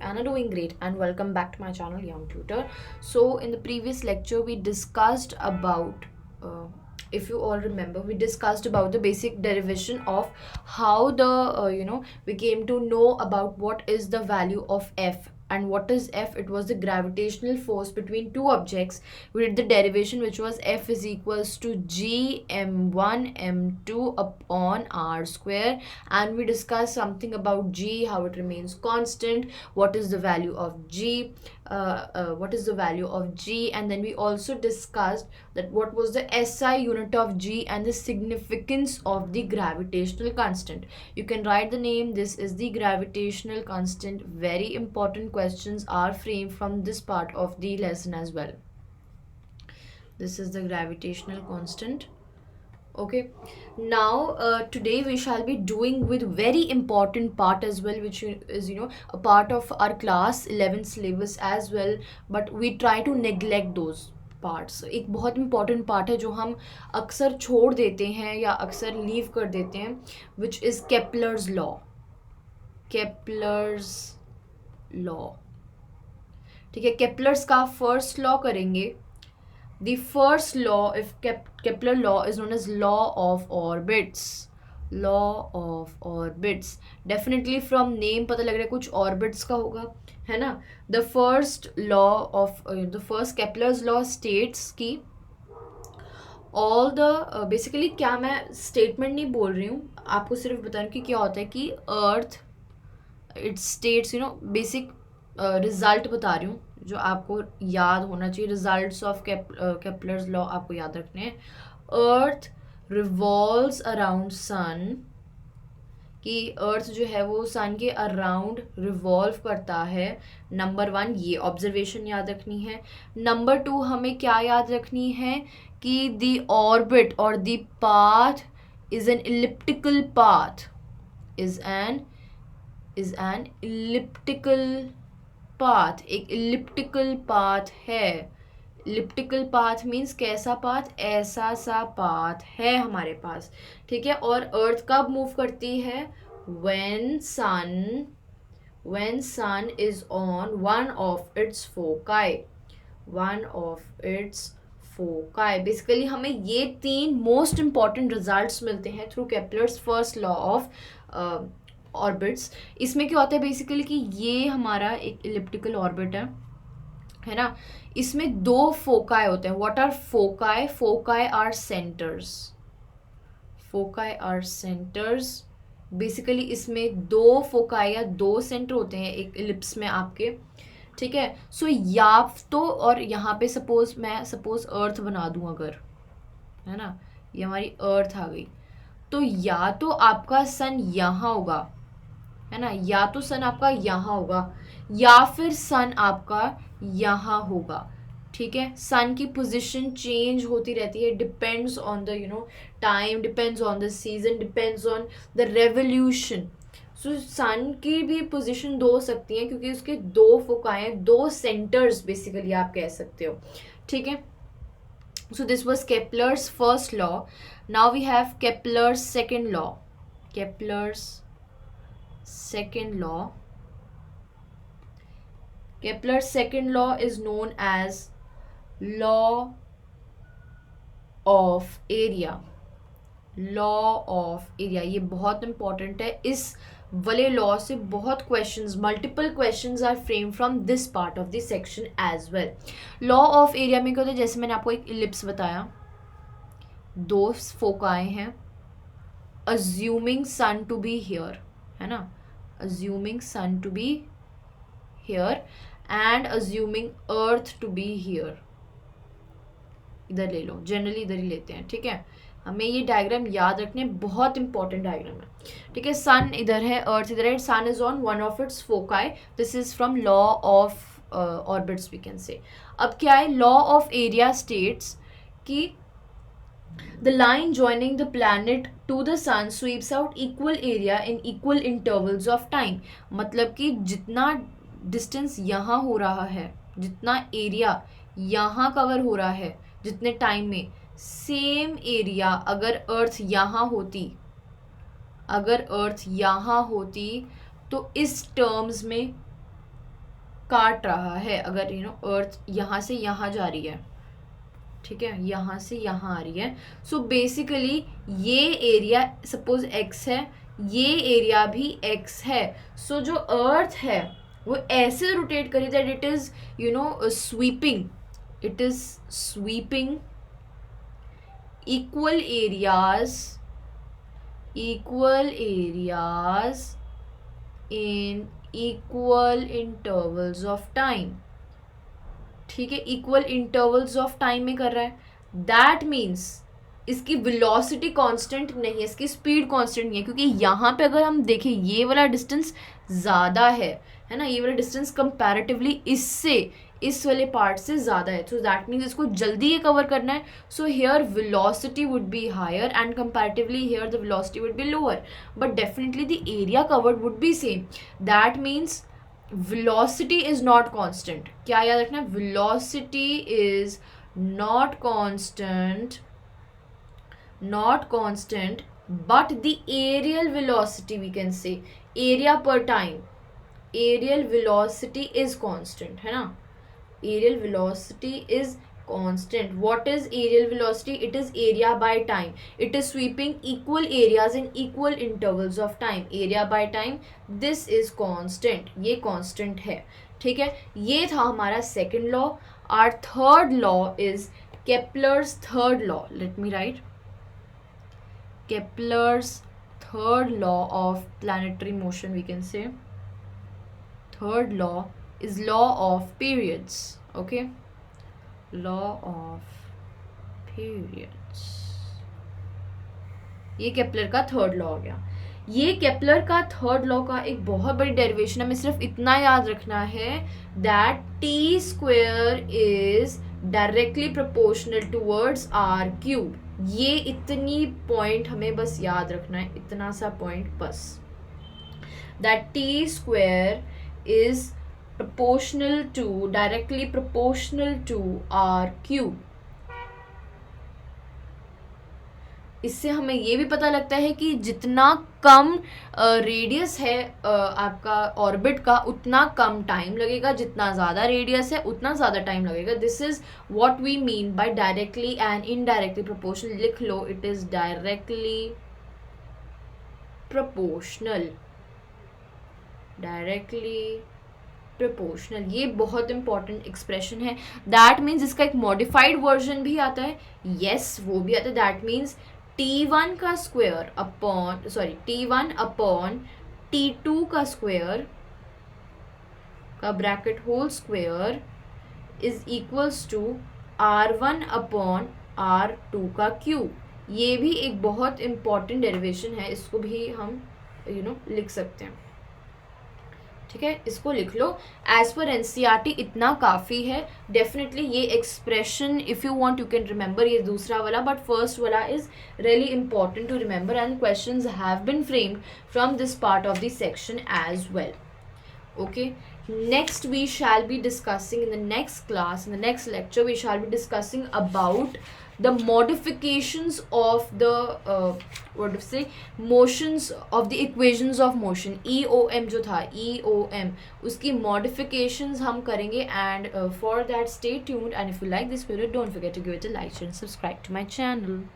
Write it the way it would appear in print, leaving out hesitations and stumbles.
Anna doing great and welcome back to my channel Young Tutor. So in the previous lecture we discussed about if you all remember, we discussed about the basic derivation of how the we came to know about what is the value of F. And what is F? It was the gravitational force between two objects. We did the derivation, which was F is equals to G m1 m2 upon r square, and we discussed something about G, how it remains constant, what is the value of G, and then we also discussed that what was the SI unit of G and the significance of the gravitational constant. You can write the name. This is the gravitational constant. Very important questions are framed from this part of the lesson as well. This is the gravitational constant. Okay, now today we shall be doing with very important part as well, which is a part of our class 11 syllabus as well, but we try to neglect those parts. एक बहुत important part है जो हम अक्सर छोड़ देते हैं या अक्सर लीव कर देते हैं, which is Kepler's law. Kepler's law, ठीक है. केपलर्स का फर्स्ट लॉ करेंगे. The first law, if Kepler law, is known as law of orbits. Law of orbits. Definitely from name पता लग रहा है कुछ orbits का होगा, है ना. The first law of the first Kepler's law states कि all the basically, क्या मैं statement नहीं बोल रही हूँ, आपको सिर्फ बता रही हूँ कि क्या होता है कि earth it states basic result बता रही हूँ जो आपको याद होना चाहिए. रिजल्ट्स ऑफ केपलर्स लॉ आपको याद रखने हैं. अर्थ रिवॉल्व्स अराउंड सन, कि अर्थ जो है वो सन के अराउंड रिवॉल्व करता है. नंबर 1 ये ऑब्जर्वेशन याद रखनी है. नंबर 2 हमें क्या याद रखनी है कि द ऑर्बिट और the path is an elliptical path. Is an elliptical path. एक इलिप्टिकल पाथ है. इलिप्टिकल पाथ मीन्स कैसा पाथ? ऐसा सा पाथ है हमारे पास, ठीक है. और अर्थ कब मूव करती है? when sun is on one of its foci. Basically हमें ये 3 मोस्ट इंपॉर्टेंट रिजल्ट्स मिलते हैं through Kepler's first law of orbits. इसमें क्या होता है बेसिकली कि ये हमारा एक इलिप्टिकल ऑर्बिट है ना. इसमें 2 फोकाई होते हैं. What are foci? Foci are centres. Basically इसमें 2 फोकाई या 2 सेंटर होते हैं एक इलिप्स में आपके, ठीक है. सो या तो, और यहाँ पे सपोज अर्थ बना दूँ अगर, है ना, ये हमारी अर्थ आ गई, तो या तो आपका सन यहाँ होगा, है ना, या तो सन आपका यहाँ होगा या फिर सन आपका यहाँ होगा, ठीक है. सन की पोजीशन चेंज होती रहती है, depends on the time, depends on the season, depends on the revolution. So sun की भी पोजीशन 2 हो सकती है क्योंकि उसके 2 फोकाई हैं, 2 सेंटर्स बेसिकली आप कह सकते हो, ठीक है. So this was Kepler's first law. Now we have Kepler's second law. Kepler's second law is known as law of area. Law of area ये बहुत important है. इस वाले लॉ से बहुत questions, multiple questions are frame from this part of this section as well. Law of area में क्या होता है? जैसे मैंने आपको एक इलिप्स बताया, 2 फोकाई हैं, assuming sun to be here, है ना, assuming sun to be here and assuming earth to be here. इधर ले लो, जनरली इधर ही लेते हैं, ठीक है. हमें ये डायग्राम याद रखने, बहुत इंपॉर्टेंट डायग्राम है, ठीक है. सन इधर है, अर्थ इधर है, sun is on one of its foci. This is from law of orbits we can say. अब क्या है? लॉ ऑफ एरिया स्टेट्स कि the line joining the planet to the sun sweeps out equal area in equal intervals of time. मतलब कि जितना distance यहाँ हो रहा है, जितना एरिया यहाँ कवर हो रहा है जितने टाइम में, सेम एरिया अगर अर्थ यहाँ होती तो इस टर्म्स में काट रहा है, अगर अर्थ यहाँ से यहाँ जा रही है, ठीक है, यहाँ से यहाँ आ रही है, सो बेसिकली ये एरिया सपोज x है, ये एरिया भी x है, सो जो अर्थ है वो ऐसे रोटेट करी that it is sweeping, it is sweeping equal areas in equal intervals of time, ठीक है, इक्वल इंटरवल्स ऑफ टाइम में कर रहा है. दैट मीन्स इसकी वेलोसिटी कांस्टेंट नहीं है, इसकी स्पीड कांस्टेंट नहीं है, क्योंकि यहाँ पे अगर हम देखें ये वाला डिस्टेंस ज़्यादा है ना, ये वाला डिस्टेंस कंपैरेटिवली इससे इस वाले पार्ट से ज़्यादा है, सो दैट मीन्स इसको जल्दी ये कवर करना है. So here velocity would be higher and comparatively here the velocity would be lower, but definitely the area covered would be same. That means velocity is not constant. क्या याद रखना, velocity is not constant, but the aerial velocity, we can say area per time, aerial velocity is constant, है ना, aerial velocity is constant. What is aerial velocity? It is area by time. It is sweeping equal areas in equal intervals of time. Area by time, this is constant. ये constant है, ठीक है. ये था हमारा second law. Our third law is Kepler's third law. Let me write Kepler's third law of planetary motion, we can say. Third law is law of periods. Okay, law of periods. ये Kepler का third law हो गया. ये Kepler का third law का एक बहुत बड़ी डेरिवेशन है, हमें सिर्फ इतना याद रखना है that T square is directly proportional towards our cube. ये इतनी पॉइंट हमें बस याद रखना है, इतना सा पॉइंट बस, that T square is directly proportional to r cube. इससे हमें ये भी पता लगता है कि जितना कम रेडियस है आपका ऑर्बिट का, उतना कम टाइम लगेगा, जितना ज़्यादा रेडियस है उतना ज़्यादा टाइम लगेगा. This is what we mean by directly and indirectly proportional. लिख लो, it is directly proportional, directly proportional. ये बहुत इंपॉर्टेंट एक्सप्रेशन है. दैट मीन्स इसका एक मॉडिफाइड वर्जन भी आता है, यस वो भी आता है. दैट मीन्स T1 का square upon T1 upon T2 का स्क्वायर का bracket whole square is equals to R1 upon R2 का क्यूब. ये भी एक बहुत इंपॉर्टेंट डेरिवेशन है, इसको भी हम लिख सकते हैं, ठीक है, इसको लिख लो. एज पर एनसीईआरटी इतना काफ़ी है. डेफिनेटली ये expression if you want you can remember, ये दूसरा वाला, बट फर्स्ट वाला is really important to remember and questions have been framed from this part of the section as well. Okay, next we shall be discussing in the next class, in the next lecture we shall be discussing about the modifications of the what to say, motions of the equations of motion. EOM जो था, EOM, उसकी modifications हम करेंगे. And for that stay tuned, and if you like this video don't forget to give it a like and subscribe to my channel.